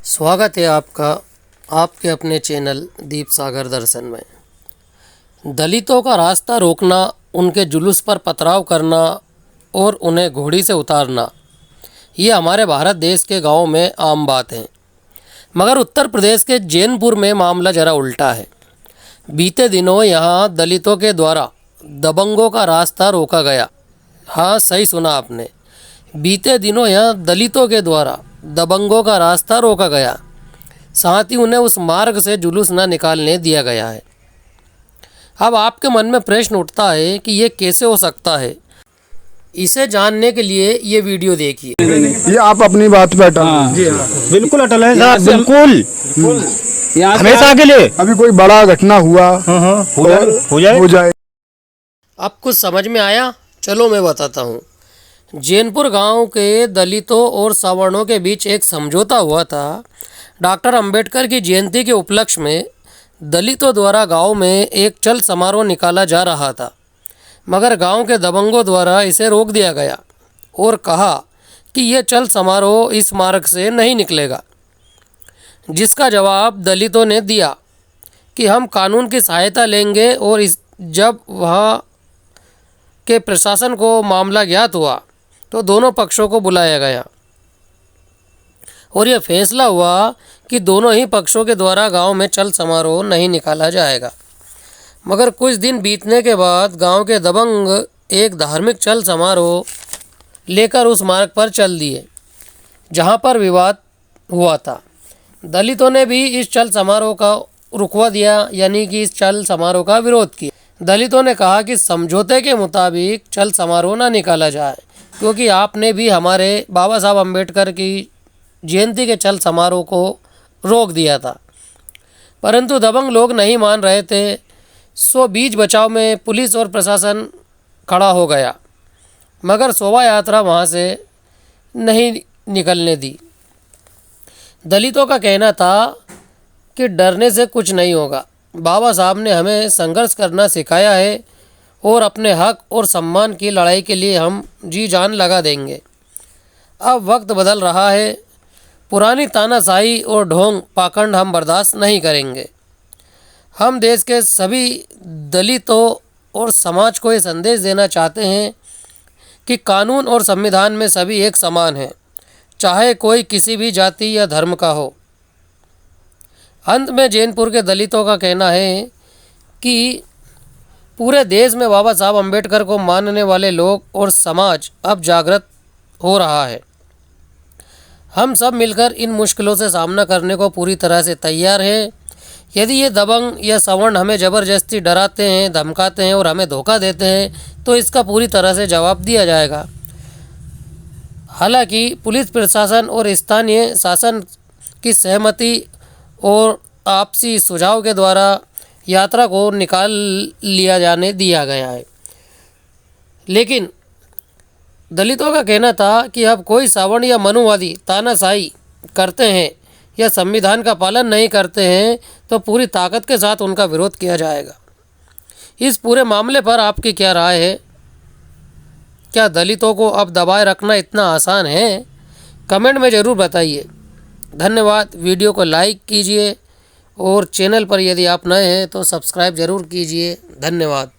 स्वागत है आपका आपके अपने चैनल दीप सागर दर्शन में। दलितों का रास्ता रोकना, उनके जुलूस पर पथराव करना और उन्हें घोड़ी से उतारना, ये हमारे भारत देश के गांवों में आम बात है। मगर उत्तर प्रदेश के जैनपुर में मामला जरा उल्टा है। बीते दिनों यहां दलितों के द्वारा दबंगों का रास्ता रोका गया। हाँ, सही सुना आपने। बीते दिनों यहां दलितों के द्वारा दबंगों का रास्ता रोका गया, साथ ही उन्हें उस मार्ग से जुलूस न निकालने दिया गया है। अब आपके मन में प्रश्न उठता है कि ये कैसे हो सकता है। इसे जानने के लिए ये वीडियो देखिए। ये आप अपनी बात पे अटल हैं। जी हाँ, बिल्कुल अटल है साहब, बिल्कुल हमेशा के लिए। अभी कोई बड़ा घटना हुआ हो जाए। अब कुछ समझ में आया? चलो मैं बताता हूँ। जैनपुर गांव के दलितों और सवर्णों के बीच एक समझौता हुआ था। डॉक्टर अंबेडकर की जयंती के उपलक्ष्य में दलितों द्वारा गांव में एक चल समारोह निकाला जा रहा था, मगर गांव के दबंगों द्वारा इसे रोक दिया गया और कहा कि यह चल समारोह इस मार्ग से नहीं निकलेगा। जिसका जवाब दलितों ने दिया कि हम कानून की सहायता लेंगे। और जब वहाँ के प्रशासन को मामला ज्ञात हुआ तो दोनों पक्षों को बुलाया गया और यह फैसला हुआ कि दोनों ही पक्षों के द्वारा गांव में चल समारोह नहीं निकाला जाएगा। मगर कुछ दिन बीतने के बाद गांव के दबंग एक धार्मिक चल समारोह लेकर उस मार्ग पर चल दिए जहां पर विवाद हुआ था। दलितों ने भी इस चल समारोह का रुकवा दिया, यानी कि इस चल समारोह का विरोध किया। दलितों ने कहा कि समझौते के मुताबिक चल समारोह न निकाला जाए, क्योंकि आपने भी हमारे बाबा साहब अम्बेडकर की जयंती के चल समारोह को रोक दिया था। परंतु दबंग लोग नहीं मान रहे थे। सो बीच बचाव में पुलिस और प्रशासन खड़ा हो गया, मगर शोभा यात्रा वहाँ से नहीं निकलने दी। दलितों का कहना था कि डरने से कुछ नहीं होगा। बाबा साहब ने हमें संघर्ष करना सिखाया है और अपने हक और सम्मान की लड़ाई के लिए हम जी जान लगा देंगे। अब वक्त बदल रहा है। पुरानी तानाशाही और ढोंग पाखंड हम बर्दाश्त नहीं करेंगे। हम देश के सभी दलितों और समाज को ये संदेश देना चाहते हैं कि कानून और संविधान में सभी एक समान हैं, चाहे कोई किसी भी जाति या धर्म का हो। अंत में जैनपुर के दलितों का कहना है कि पूरे देश में बाबा साहब अम्बेडकर को मानने वाले लोग और समाज अब जागृत हो रहा है। हम सब मिलकर इन मुश्किलों से सामना करने को पूरी तरह से तैयार हैं। यदि ये दबंग या सवर्ण हमें ज़बरदस्ती डराते हैं, धमकाते हैं और हमें धोखा देते हैं, तो इसका पूरी तरह से जवाब दिया जाएगा। हालांकि पुलिस प्रशासन और स्थानीय शासन की सहमति और आपसी सुझाव के द्वारा यात्रा को निकाल लिया जाने दिया गया है। लेकिन दलितों का कहना था कि अब कोई सवर्ण या मनुवादी तानाशाही करते हैं या संविधान का पालन नहीं करते हैं तो पूरी ताकत के साथ उनका विरोध किया जाएगा। इस पूरे मामले पर आपकी क्या राय है? क्या दलितों को अब दबाए रखना इतना आसान है? कमेंट में ज़रूर बताइए। धन्यवाद। वीडियो को लाइक कीजिए और चैनल पर यदि आप नए हैं तो सब्सक्राइब ज़रूर कीजिए। धन्यवाद।